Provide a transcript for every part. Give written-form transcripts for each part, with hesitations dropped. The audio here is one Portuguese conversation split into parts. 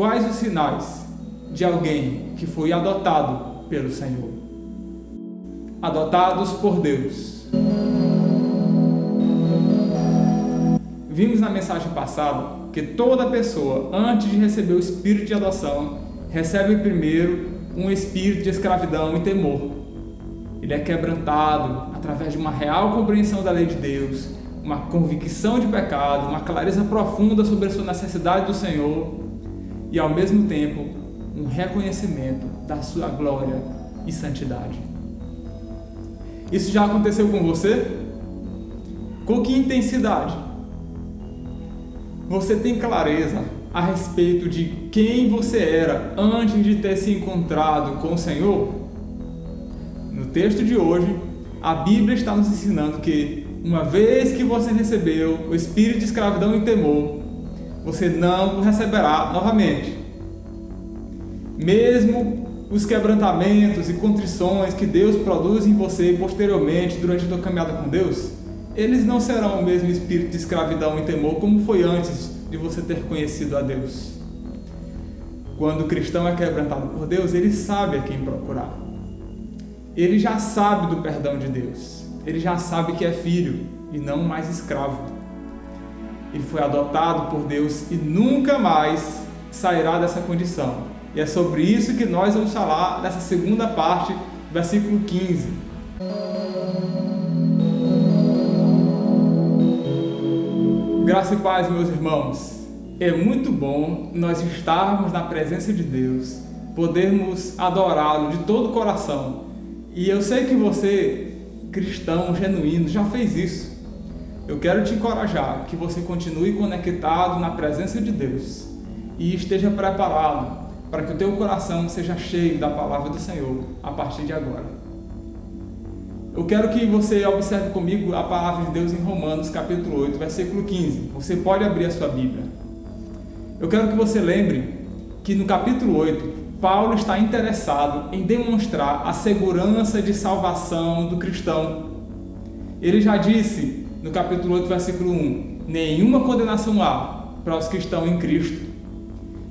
Quais os sinais de alguém que foi adotado pelo Senhor? Adotados por Deus. Vimos na mensagem passada que toda pessoa, antes de receber o espírito de adoção, recebe primeiro um espírito de escravidão e temor. Ele é quebrantado através de uma real compreensão da lei de Deus, uma convicção de pecado, uma clareza profunda sobre a sua necessidade do Senhor e, ao mesmo tempo, um reconhecimento da sua glória e santidade. Isso já aconteceu com você? Com que intensidade? Você tem clareza a respeito de quem você era antes de ter se encontrado com o Senhor? No texto de hoje, a Bíblia está nos ensinando que, uma vez que você recebeu o espírito de escravidão e temor, você não o receberá novamente. Mesmo os quebrantamentos e contrições que Deus produz em você posteriormente durante a sua caminhada com Deus, eles não serão o mesmo espírito de escravidão e temor como foi antes de você ter conhecido a Deus. Quando o cristão é quebrantado por Deus, ele sabe a quem procurar. Ele já sabe do perdão de Deus. Ele já sabe que é filho e não mais escravo. Ele foi adotado por Deus e nunca mais sairá dessa condição. E é sobre isso que nós vamos falar nessa segunda parte, versículo 15. Graça e paz, meus irmãos. É muito bom nós estarmos na presença de Deus, podermos adorá-lo de todo o coração. E eu sei que você, cristão genuíno, já fez isso. Eu quero te encorajar que você continue conectado na presença de Deus e esteja preparado para que o teu coração seja cheio da palavra do Senhor a partir de agora. Eu quero que você observe comigo a palavra de Deus em Romanos capítulo 8, versículo 15. Você pode abrir a sua Bíblia. Eu quero que você lembre que no capítulo 8, Paulo está interessado em demonstrar a segurança de salvação do cristão. Ele já disse no capítulo 8, versículo 1, nenhuma condenação há para os que estão em Cristo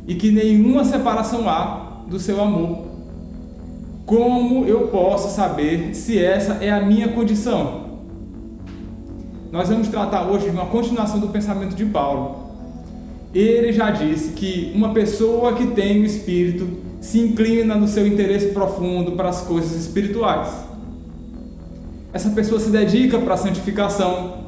e que nenhuma separação há do seu amor. Como eu posso saber se essa é a minha condição? Nós vamos tratar hoje de uma continuação do pensamento de Paulo. Ele já disse que uma pessoa que tem o Espírito se inclina no seu interesse profundo para as coisas espirituais. Essa pessoa se dedica para a santificação.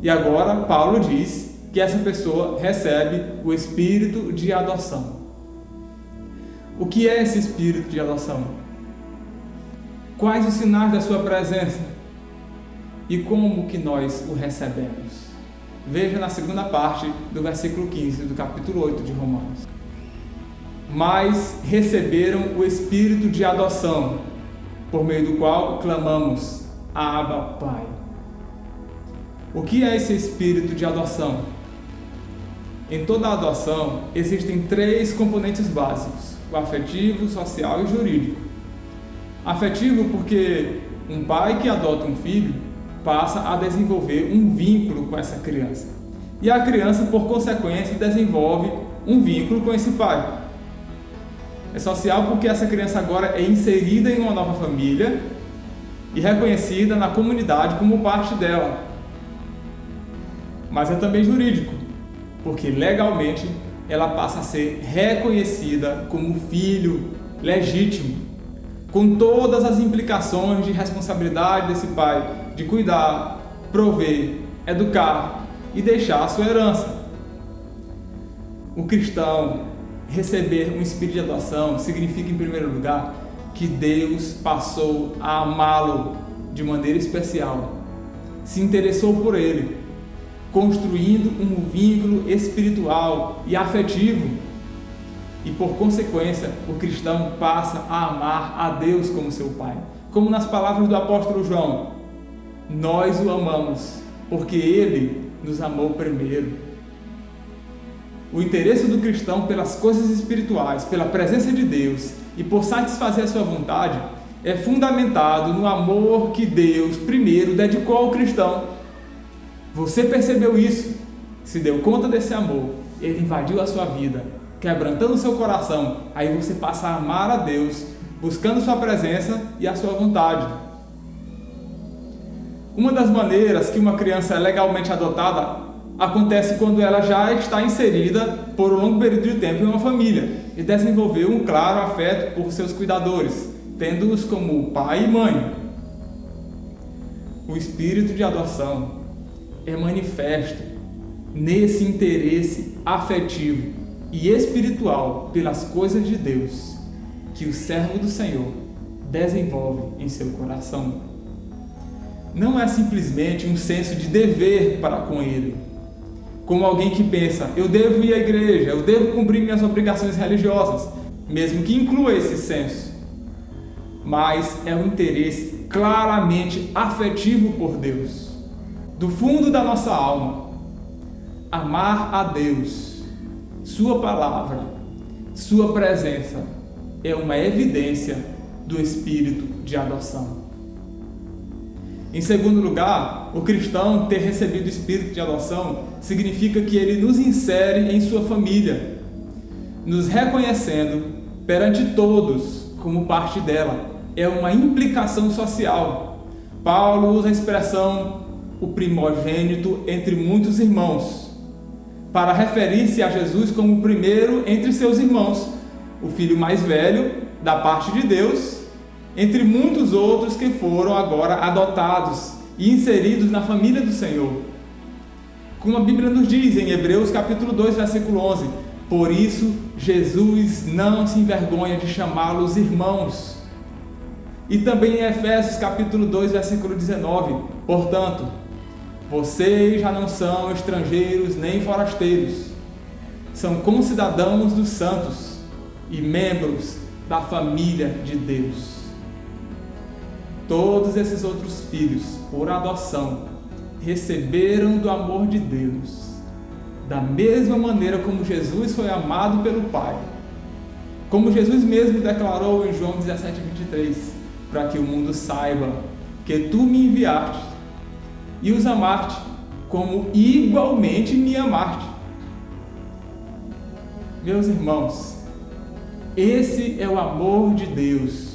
E agora Paulo diz que essa pessoa recebe o espírito de adoção. O que é esse espírito de adoção? Quais os sinais da sua presença? E como que nós o recebemos? Veja na segunda parte do versículo 15 do capítulo 8 de Romanos. Mas receberam o espírito de adoção, por meio do qual clamamos, Abba, Pai. O que é esse espírito de adoção? Em toda a adoção existem 3 componentes básicos: o afetivo, o social e o jurídico. Afetivo porque um pai que adota um filho passa a desenvolver um vínculo com essa criança. E a criança, por consequência, desenvolve um vínculo com esse pai. É social porque essa criança agora é inserida em uma nova família e reconhecida na comunidade como parte dela. Mas é também jurídico, porque legalmente ela passa a ser reconhecida como filho legítimo, com todas as implicações de responsabilidade desse pai, de cuidar, prover, educar e deixar a sua herança. O cristão receber um espírito de adoção significa, em primeiro lugar, que Deus passou a amá-lo de maneira especial, se interessou por ele, construindo um vínculo espiritual e afetivo. E por consequência, o cristão passa a amar a Deus como seu Pai. Como nas palavras do apóstolo João, nós o amamos porque Ele nos amou primeiro. O interesse do cristão pelas coisas espirituais, pela presença de Deus e por satisfazer a sua vontade é fundamentado no amor que Deus primeiro dedicou ao cristão. Você percebeu isso, se deu conta desse amor, ele invadiu a sua vida quebrantando o seu coração, aí você passa a amar a Deus, buscando sua presença e a sua vontade. Uma das maneiras que uma criança é legalmente adotada acontece quando ela já está inserida por um longo período de tempo em uma família e desenvolveu um claro afeto por seus cuidadores, tendo-os como pai e mãe. O espírito de adoção é manifesto nesse interesse afetivo e espiritual pelas coisas de Deus que o servo do Senhor desenvolve em seu coração. Não é simplesmente um senso de dever para com Ele, como alguém que pensa, eu devo ir à igreja, eu devo cumprir minhas obrigações religiosas, mesmo que inclua esse senso. Mas é um interesse claramente afetivo por Deus, do fundo da nossa alma. Amar a Deus, Sua palavra, Sua presença é uma evidência do espírito de adoção. Em segundo lugar, o cristão ter recebido o espírito de adoção significa que ele nos insere em sua família, nos reconhecendo perante todos como parte dela. É uma implicação social. Paulo usa a expressão o primogênito entre muitos irmãos, para referir-se a Jesus como o primeiro entre seus irmãos, o filho mais velho da parte de Deus, entre muitos outros que foram agora adotados e inseridos na família do Senhor. Como a Bíblia nos diz em Hebreus capítulo 2, versículo 11, por isso Jesus não se envergonha de chamá-los irmãos. E também em Efésios capítulo 2, versículo 19, portanto, vocês já não são estrangeiros nem forasteiros, são concidadãos dos santos e membros da família de Deus. Todos esses outros filhos, por adoção, receberam do amor de Deus, da mesma maneira como Jesus foi amado pelo Pai. Como Jesus mesmo declarou em João 17:23, para que o mundo saiba que tu me enviaste e os amaste como igualmente me amaste. Meus irmãos, esse é o amor de Deus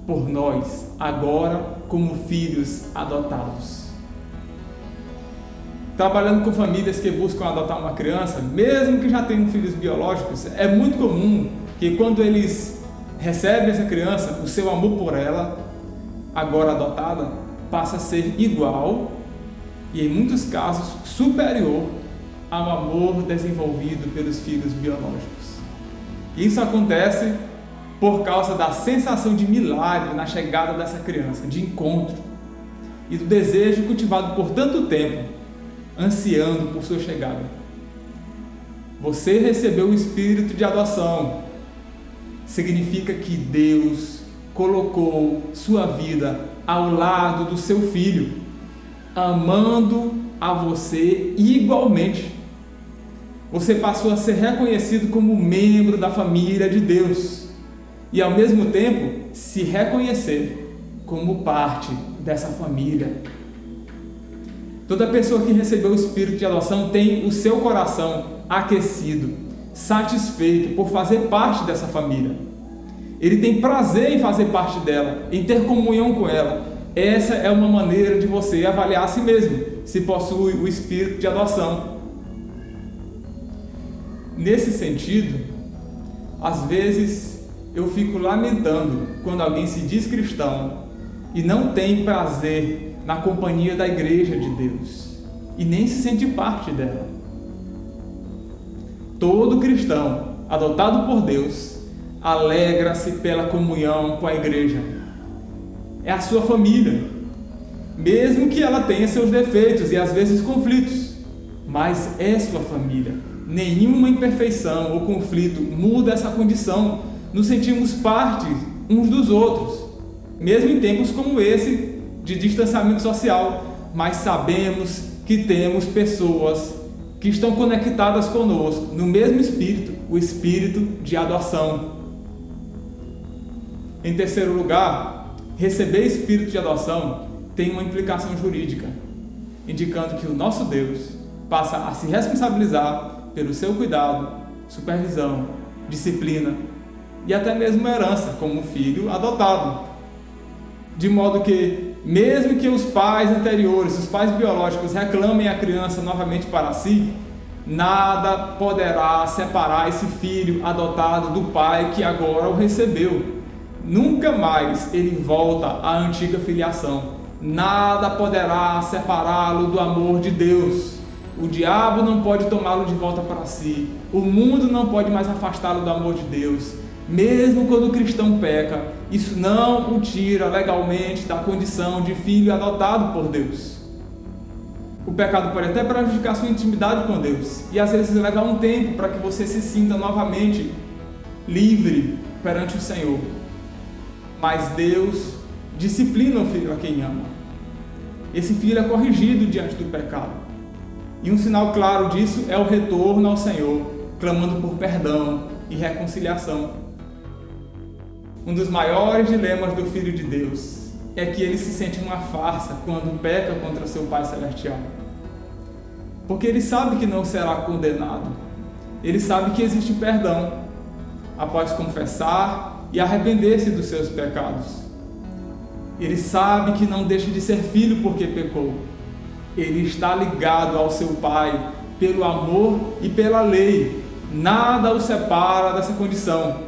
por nós, agora como filhos adotados. Trabalhando com famílias que buscam adotar uma criança, mesmo que já tenham filhos biológicos, é muito comum que quando eles recebem essa criança, o seu amor por ela, agora adotada, passa a ser igual e em muitos casos superior ao amor desenvolvido pelos filhos biológicos. Isso acontece por causa da sensação de milagre na chegada dessa criança, de encontro, e do desejo cultivado por tanto tempo, ansiando por sua chegada. Você recebeu o espírito de adoção. Significa que Deus colocou sua vida ao lado do seu filho, amando a você igualmente. Você passou a ser reconhecido como membro da família de Deus e, ao mesmo tempo, se reconhecer como parte dessa família. Toda pessoa que recebeu o espírito de adoção tem o seu coração aquecido, satisfeito por fazer parte dessa família. Ele tem prazer em fazer parte dela, em ter comunhão com ela. Essa é uma maneira de você avaliar a si mesmo, se possui o espírito de adoção. Nesse sentido, às vezes eu fico lamentando quando alguém se diz cristão e não tem prazer na companhia da igreja de Deus e nem se sente parte dela. Todo cristão adotado por Deus alegra-se pela comunhão com a igreja. É a sua família, mesmo que ela tenha seus defeitos e às vezes conflitos, mas é sua família. Nenhuma imperfeição ou conflito muda essa condição. Nos sentimos parte uns dos outros, mesmo em tempos como esse de distanciamento social, mas sabemos que temos pessoas que estão conectadas conosco no mesmo espírito, o espírito de adoção. Em terceiro lugar, receber espírito de adoção tem uma implicação jurídica, indicando que o nosso Deus passa a se responsabilizar pelo seu cuidado, supervisão disciplina e até mesmo herança, como filho adotado. De modo que, mesmo que os pais anteriores, os pais biológicos, reclamem a criança novamente para si, nada poderá separar esse filho adotado do pai que agora o recebeu. Nunca mais ele volta à antiga filiação. Nada poderá separá-lo do amor de Deus. O diabo não pode tomá-lo de volta para si. O mundo não pode mais afastá-lo do amor de Deus. Mesmo quando o cristão peca, isso não o tira legalmente da condição de filho adotado por Deus. O pecado pode até prejudicar sua intimidade com Deus e às vezes leva um tempo para que você se sinta novamente livre perante o Senhor. Mas Deus disciplina o filho a quem ama. Esse filho é corrigido diante do pecado. E um sinal claro disso é o retorno ao Senhor, clamando por perdão e reconciliação. Um dos maiores dilemas do Filho de Deus é que ele se sente uma farsa quando peca contra seu Pai Celestial. Porque ele sabe que não será condenado. Ele sabe que existe perdão após confessar e arrepender-se dos seus pecados. Ele sabe que não deixa de ser filho porque pecou. Ele está ligado ao seu Pai pelo amor e pela lei. Nada o separa dessa condição.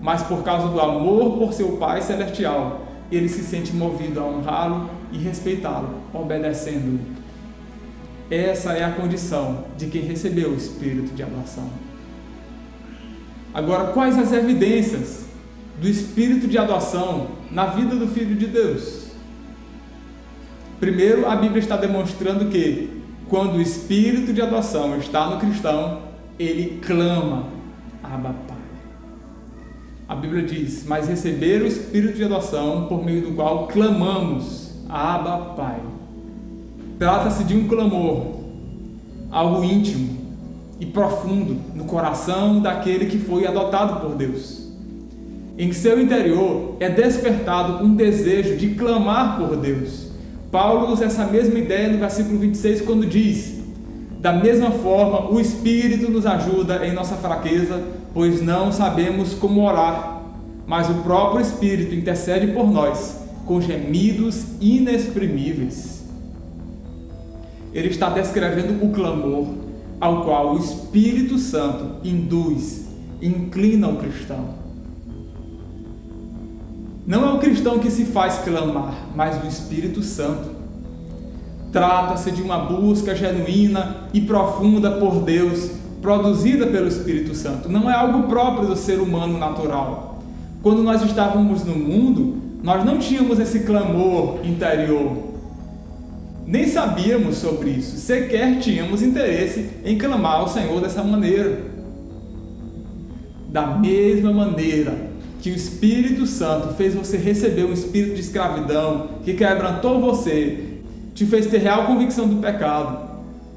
Mas por causa do amor por seu Pai Celestial, ele se sente movido a honrá-lo e respeitá-lo, obedecendo-o. Essa é a condição de quem recebeu o Espírito de adoção. Agora, quais as evidências do Espírito de adoção na vida do Filho de Deus? Primeiro, a Bíblia está demonstrando que, quando o Espírito de adoção está no cristão, ele clama, Abba, Pai. A Bíblia diz, mas receber o Espírito de adoção, por meio do qual clamamos, Abba, Pai. Trata-se de um clamor, algo íntimo e profundo no coração daquele que foi adotado por Deus. Em seu interior é despertado um desejo de clamar por Deus. Paulo usa essa mesma ideia no versículo 26, quando diz: da mesma forma, o Espírito nos ajuda em nossa fraqueza, pois não sabemos como orar, mas o próprio Espírito intercede por nós, com gemidos inexprimíveis. Ele está descrevendo o clamor ao qual o Espírito Santo induz e inclina o cristão. Não é o cristão que se faz clamar, mas o Espírito Santo. Trata-se de uma busca genuína e profunda por Deus, produzida pelo Espírito Santo. Não é algo próprio do ser humano natural. Quando nós estávamos no mundo, nós não tínhamos esse clamor interior. Nem sabíamos sobre isso, sequer tínhamos interesse em clamar ao Senhor dessa maneira. Da mesma maneira que o Espírito Santo fez você receber um espírito de escravidão, que quebrantou você, te fez ter real convicção do pecado,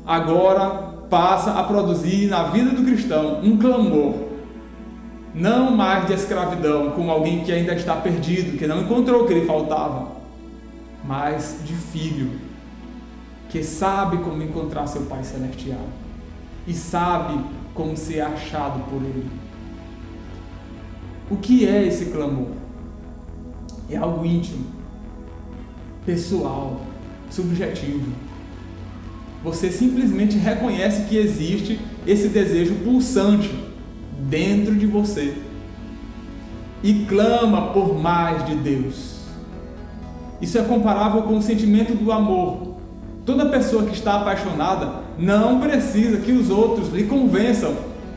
agora passa a produzir na vida do cristão um clamor, não mais de escravidão, como alguém que ainda está perdido, que não encontrou o que lhe faltava, mas de filho, que sabe como encontrar seu Pai Celestial e sabe como ser achado por Ele. O que é esse clamor? É algo íntimo, pessoal, subjetivo. Você simplesmente reconhece que existe esse desejo pulsante dentro de você e clama por mais de Deus. Isso é comparável com o sentimento do amor. Toda pessoa que está apaixonada não precisa que os outros lhe convençam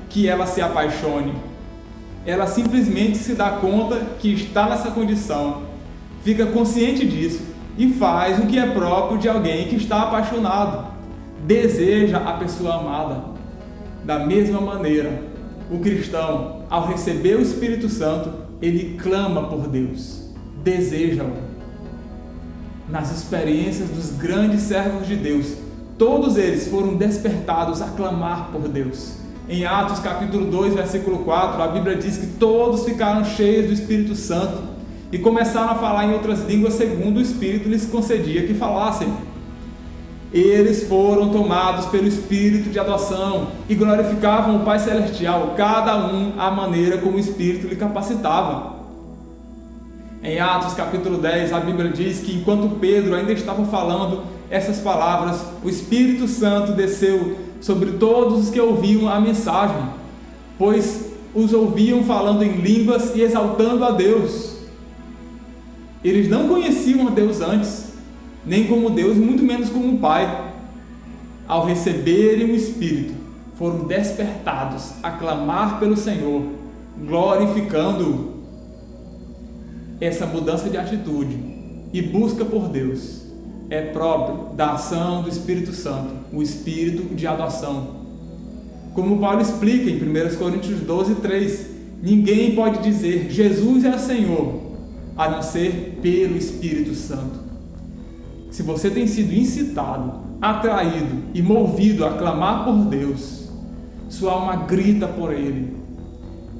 que ela se apaixone. Ela simplesmente se dá conta que está nessa condição, fica consciente disso e faz o que é próprio de alguém que está apaixonado. Deseja a pessoa amada. Da mesma maneira, o cristão, ao receber o Espírito Santo, ele clama por Deus, deseja-o. Nas experiências dos grandes servos de Deus, todos eles foram despertados a clamar por Deus. Em Atos capítulo 2, versículo 4, a Bíblia diz que todos ficaram cheios do Espírito Santo e começaram a falar em outras línguas segundo o Espírito lhes concedia que falassem. eles foram tomados pelo Espírito de adoção e glorificavam o Pai Celestial, cada um à maneira como o Espírito lhe capacitava. Em Atos capítulo 10, a Bíblia diz que enquanto Pedro ainda estava falando essas palavras, o Espírito Santo desceu sobre todos os que ouviam a mensagem, pois os ouviam falando em línguas e exaltando a Deus. Eles não conheciam a Deus antes, nem como Deus, muito menos como Pai. Ao receberem o Espírito, foram despertados a clamar pelo Senhor, glorificando-o. Essa mudança de atitude e busca por Deus é próprio da ação do Espírito Santo, o Espírito de adoção. Como Paulo explica em 1 Coríntios 12:3, ninguém pode dizer Jesus é Senhor, a não ser pelo Espírito Santo. Se você tem sido incitado, atraído e movido a clamar por Deus, sua alma grita por Ele.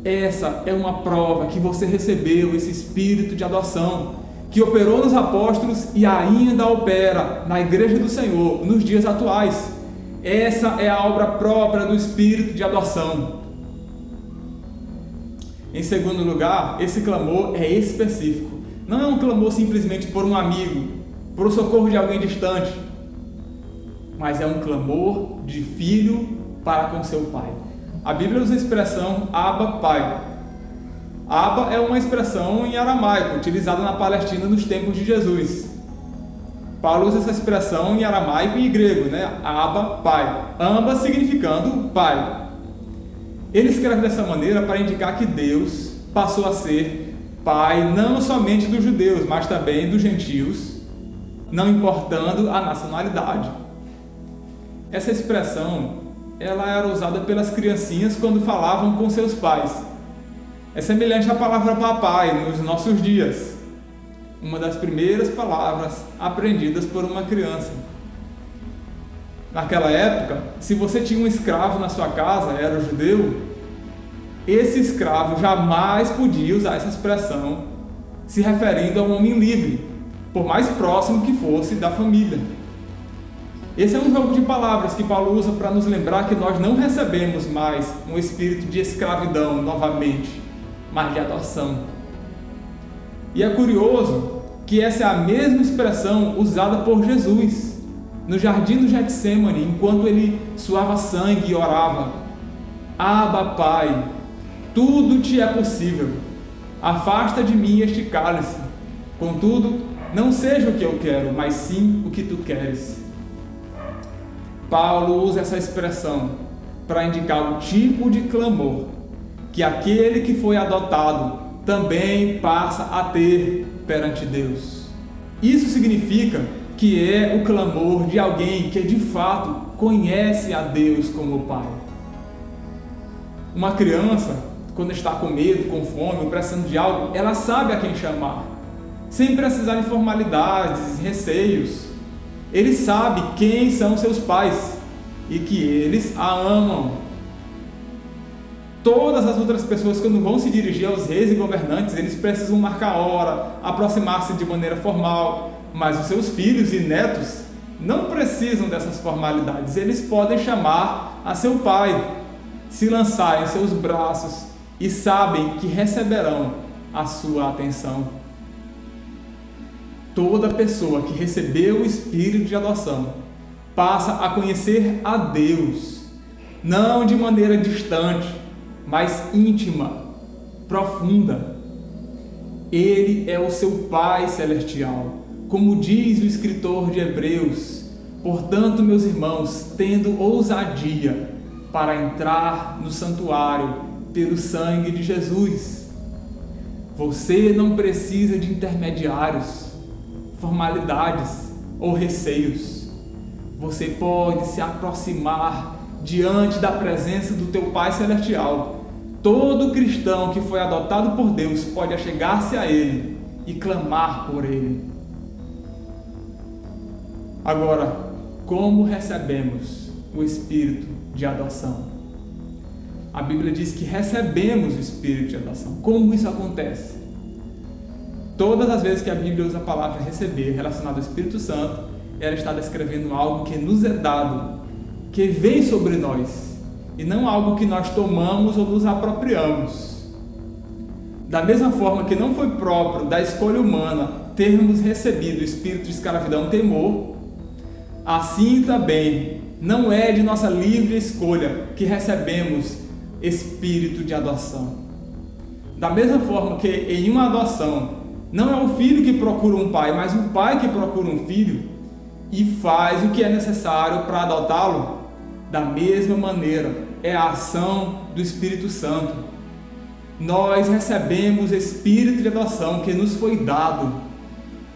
Essa é uma prova que você recebeu esse Espírito de adoção, que operou nos apóstolos e ainda opera na Igreja do Senhor nos dias atuais. Essa é a obra própria do Espírito de adoção. Em segundo lugar, esse clamor é específico. Não é um clamor simplesmente por um amigo, por o socorro de alguém distante, mas é um clamor de filho para com seu pai. A Bíblia usa a expressão Abba, Pai. Abba é uma expressão em aramaico, utilizada na Palestina nos tempos de Jesus. Paulo usa essa expressão em aramaico e em grego, Abba, Pai, ambas significando pai. Ele escreve dessa maneira para indicar que Deus passou a ser pai não somente dos judeus, mas também dos gentios, não importando a nacionalidade. Essa expressão ela era usada pelas criancinhas quando falavam com seus pais. É semelhante à palavra papai nos nossos dias, uma das primeiras palavras aprendidas por uma criança. Naquela época, se você tinha um escravo na sua casa, era o judeu, esse escravo jamais podia usar essa expressão se referindo a um homem livre, por mais próximo que fosse da família. Esse é um jogo de palavras que Paulo usa para nos lembrar que nós não recebemos mais um espírito de escravidão novamente, mas de adoção. E é curioso que essa é a mesma expressão usada por Jesus no jardim do Getsêmani, enquanto ele suava sangue e orava: Abba, Pai, tudo te é possível, afasta de mim este cálice, contudo, não seja o que eu quero, mas sim o que tu queres. Paulo usa essa expressão para indicar o tipo de clamor que aquele que foi adotado também passa a ter perante Deus. Isso significa que é o clamor de alguém que de fato conhece a Deus como Pai. Uma criança, quando está com medo, com fome ou precisando de algo, ela sabe a quem chamar, sem precisar de formalidades, receios. Ele sabe quem são seus pais e que eles a amam. Todas as outras pessoas, quando vão se dirigir aos reis e governantes, eles precisam marcar hora, aproximar-se de maneira formal, mas os seus filhos e netos não precisam dessas formalidades. Eles podem chamar a seu pai, se lançar em seus braços e sabem que receberão a sua atenção. Toda pessoa que recebeu o Espírito de adoção passa a conhecer a Deus, não de maneira distante, mas íntima, profunda. Ele é o seu Pai Celestial, como diz o escritor de Hebreus. Portanto, meus irmãos, tendo ousadia para entrar no santuário pelo sangue de Jesus. Você não precisa de intermediários, formalidades ou receios. Você pode se aproximar diante da presença do teu Pai Celestial. Todo cristão que foi adotado por Deus pode achegar-se a Ele e clamar por Ele. Agora, como recebemos o Espírito de adoção? A Bíblia diz que recebemos o Espírito de adoção. Como isso acontece? Todas as vezes que a Bíblia usa a palavra receber relacionada ao Espírito Santo, ela está descrevendo algo que nos é dado, que vem sobre nós, e não algo que nós tomamos ou nos apropriamos. Da mesma forma que não foi próprio da escolha humana termos recebido o espírito de escravidão e temor, assim também não é de nossa livre escolha que recebemos espírito de adoção. Da mesma forma que em uma adoção não é o filho que procura um pai, mas o pai que procura um filho e faz o que é necessário para adotá-lo, da mesma maneira é a ação do Espírito Santo. Nós recebemos espírito de adoção que nos foi dado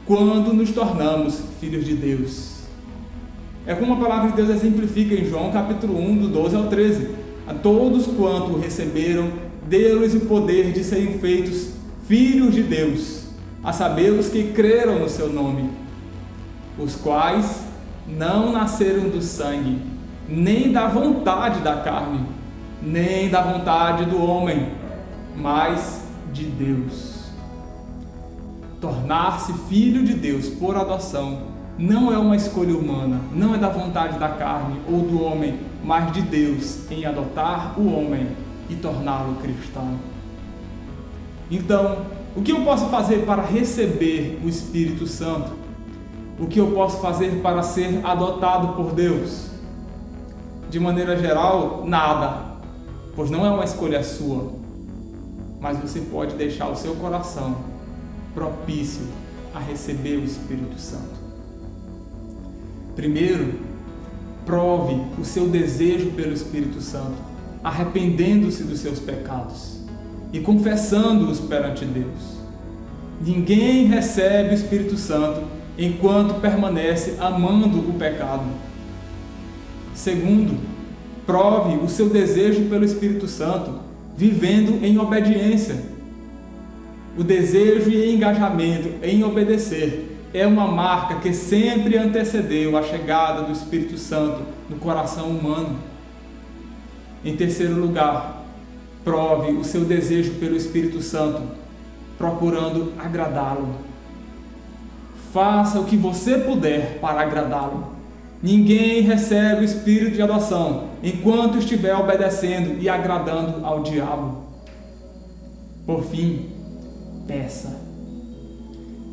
quando nos tornamos filhos de Deus. É como a palavra de Deus exemplifica em João capítulo 1, do 12 ao 13. A todos quanto o receberam, deu-lhes o poder de serem feitos filhos de Deus, a saber, os que creram no seu nome, os quais não nasceram do sangue, nem da vontade da carne, nem da vontade do homem, mas de Deus. Tornar-se filho de Deus por adoção não é uma escolha humana, não é da vontade da carne ou do homem, mas de Deus em adotar o homem e torná-lo cristão. Então, o que eu posso fazer para receber o Espírito Santo? O que eu posso fazer para ser adotado por Deus? De maneira geral, nada, pois não é uma escolha sua, mas você pode deixar o seu coração propício a receber o Espírito Santo. Primeiro, prove o seu desejo pelo Espírito Santo, arrependendo-se dos seus pecados e confessando-os perante Deus. Ninguém recebe o Espírito Santo enquanto permanece amando o pecado. Segundo, prove o seu desejo pelo Espírito Santo, vivendo em obediência. O desejo e engajamento em obedecer é uma marca que sempre antecedeu a chegada do Espírito Santo no coração humano. Em terceiro lugar, prove o seu desejo pelo Espírito Santo, procurando agradá-lo. Faça o que você puder para agradá-lo. Ninguém recebe o Espírito de adoção enquanto estiver obedecendo e agradando ao diabo. Por fim, peça.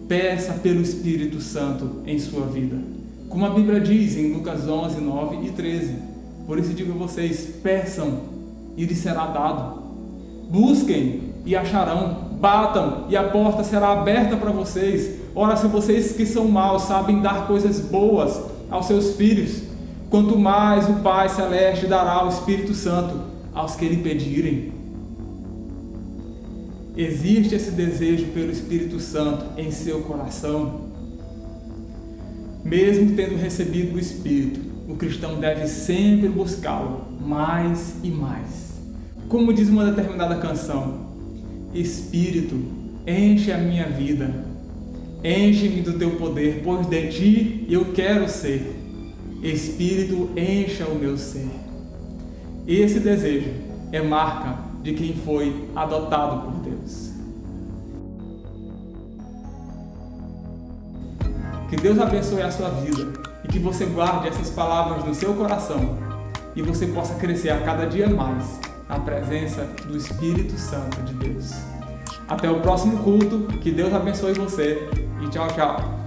Peça pelo Espírito Santo em sua vida. Como a Bíblia diz em Lucas 11, 9 e 13. Por isso digo a vocês, peçam e lhes será dado. Busquem e acharão. Batam e a porta será aberta para vocês. Ora, se vocês que são maus sabem dar coisas boas aos seus filhos, quanto mais o Pai Celeste dará o Espírito Santo aos que lhe pedirem. Existe esse desejo pelo Espírito Santo em seu coração? Mesmo tendo recebido o Espírito, o cristão deve sempre buscá-lo mais e mais. Como diz uma determinada canção: Espírito, enche a minha vida, enche-me do teu poder, pois de ti eu quero ser. Espírito, encha o meu ser. Esse desejo é marca de quem foi adotado por Deus. Que Deus abençoe a sua vida e que você guarde essas palavras no seu coração e você possa crescer a cada dia mais na presença do Espírito Santo de Deus. Até o próximo culto, que Deus abençoe você e tchau, tchau.